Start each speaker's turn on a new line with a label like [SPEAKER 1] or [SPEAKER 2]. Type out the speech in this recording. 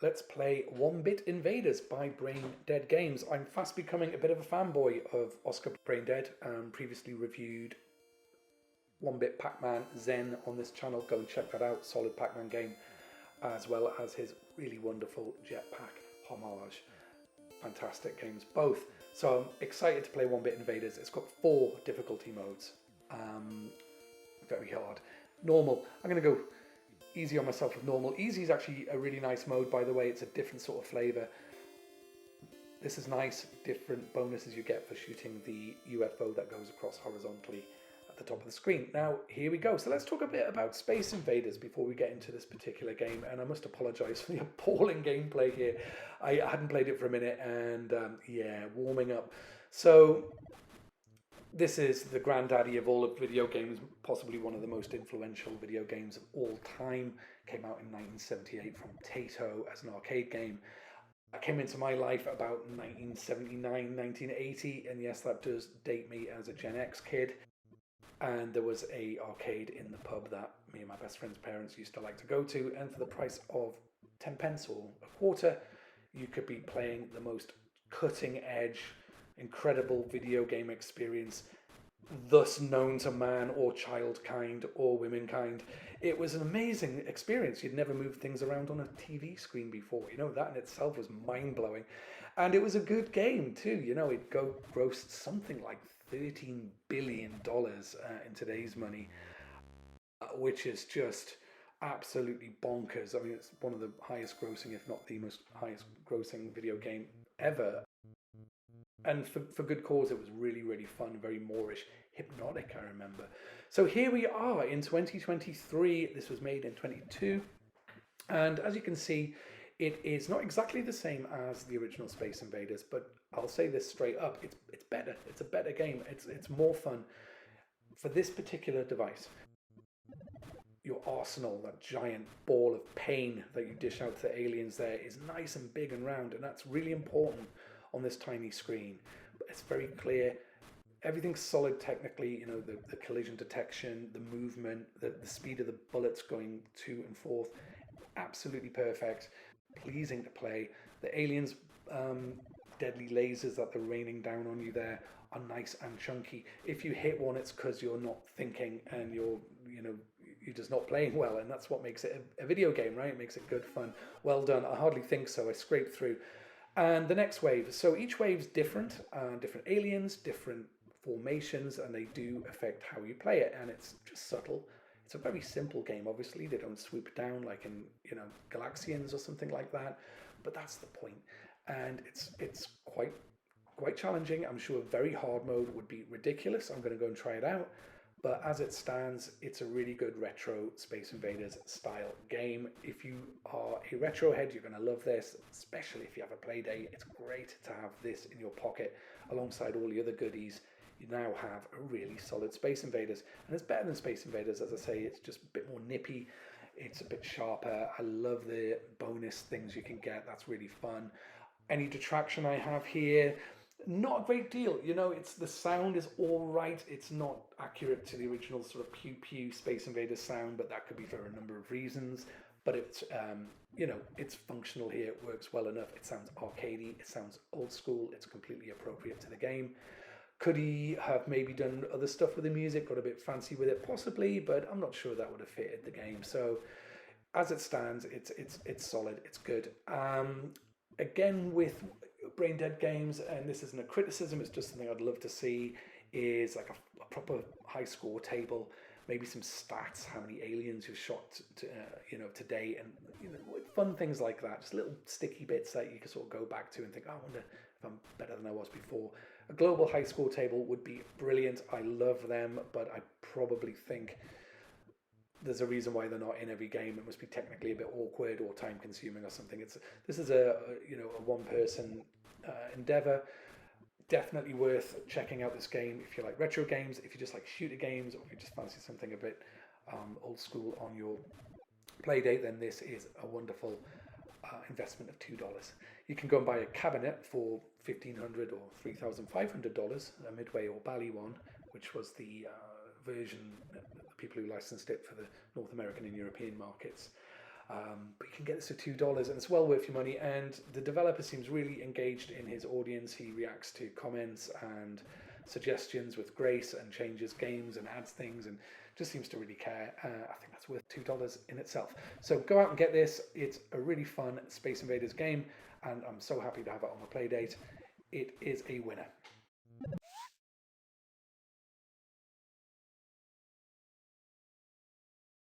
[SPEAKER 1] let's play 1-Bit Invaders by Braindead Games. I'm fast becoming a bit of a fanboy of Oscar Braindead. Previously reviewed 1-Bit Pac-Man Zen on this channel. Go and check that out. Solid Pac-Man game, as well as his really wonderful Jetpack homage. Fantastic games, both. So I'm excited to play 1-Bit Invaders. It's got 4 difficulty modes. Very hard. Normal. I'm going to go easy on myself with normal. Easy is actually a really nice mode, by the way. It's a different sort of flavour. This is nice. Different bonuses you get for shooting the UFO that goes across horizontally at the top of the screen. Now, here we go. So let's talk a bit about Space Invaders before we get into this particular game. And I must apologise for the appalling gameplay here. I hadn't played it for a minute and yeah, warming up. So this is the granddaddy of all of video games, possibly one of the most influential video games of all time. Came out in 1978 from Taito as an arcade game. It came into my life about 1979, 1980, and yes, that does date me as a Gen X kid. And there was a arcade in the pub that me and my best friend's parents used to like to go to, and for the price of 10 pence or a quarter, you could be playing the most cutting edge, incredible video game experience thus known to man or childkind or womankind. It was an amazing experience. You'd never moved things around on a TV screen before. You know, that in itself was mind-blowing. And it was a good game too. You know, it grossed something like $13 billion in today's money, which is just absolutely bonkers. I mean, it's one of the highest grossing, if not the most highest grossing video game ever. And for good cause. It was really, really fun, very Moorish, hypnotic, I remember. So here we are in 2023. This was made in 22. And as you can see, it is not exactly the same as the original Space Invaders, but I'll say this straight up, it's better. It's a better game. It's more fun. For this particular device, your arsenal, that giant ball of pain that you dish out to the aliens there, is nice and big and round, and that's really important on this tiny screen. It's very clear. Everything's solid technically, you know, the collision detection, the movement, the speed of the bullets going to and forth, absolutely perfect, pleasing to play. The aliens, deadly lasers that they're raining down on you there are nice and chunky. If you hit one, it's because you're not thinking and you're just not playing well, and that's what makes it a video game, right? It makes it good fun. Well done. I hardly think so. I scraped through. And the next wave. So each wave's different, different aliens, different formations, and they do affect how you play it. And it's just subtle. It's a very simple game. Obviously, they don't swoop down like in Galaxians or something like that. But that's the point. And it's quite challenging. I'm sure very hard mode would be ridiculous. I'm going to go and try it out. But as it stands, it's a really good retro Space Invaders style game. If you are a retro head, you're going to love this, especially if you have a Playdate. It's great to have this in your pocket alongside all the other goodies. You now have a really solid Space Invaders. And it's better than Space Invaders, as I say. It's just a bit more nippy. It's a bit sharper. I love the bonus things you can get. That's really fun. Any detraction I have here, not a great deal. It's the sound is all right. It's not accurate to the original sort of pew Space Invaders sound, but that could be for a number of reasons. But it's it's functional here. It works well enough. It sounds arcadey. It sounds old school. It's completely appropriate to the game. Could he have maybe done other stuff with the music, got a bit fancy with it? Possibly, but I'm not sure that would have fitted the game. So as it stands, it's solid. It's good. Again, with Braindead games, and this isn't a criticism, it's just something I'd love to see, is like a proper high score table, maybe some stats, how many aliens you've shot to date, and fun things like that, just little sticky bits that you can sort of go back to and think, oh, I wonder if I'm better than I was before. A global high score table would be brilliant. I love them, but I probably think there's a reason why they're not in every game. It must be technically a bit awkward or time consuming or something. This is a one person endeavor. Definitely worth checking out this game if you like retro games, if you just like shooter games, or if you just fancy something a bit old school on your Playdate, then this is a wonderful investment of $2. You can go and buy a cabinet for $1,500 or $3,500, a Midway or Bally one, which was the version, the people who licensed it for the North American and European markets. But you can get this for $2 and it's well worth your money. And the developer seems really engaged in his audience. He reacts to comments and suggestions with grace and changes games and adds things and just seems to really care. I think that's worth $2 in itself. So go out and get this. It's a really fun Space Invaders game and I'm so happy to have it on the Playdate. It is a winner.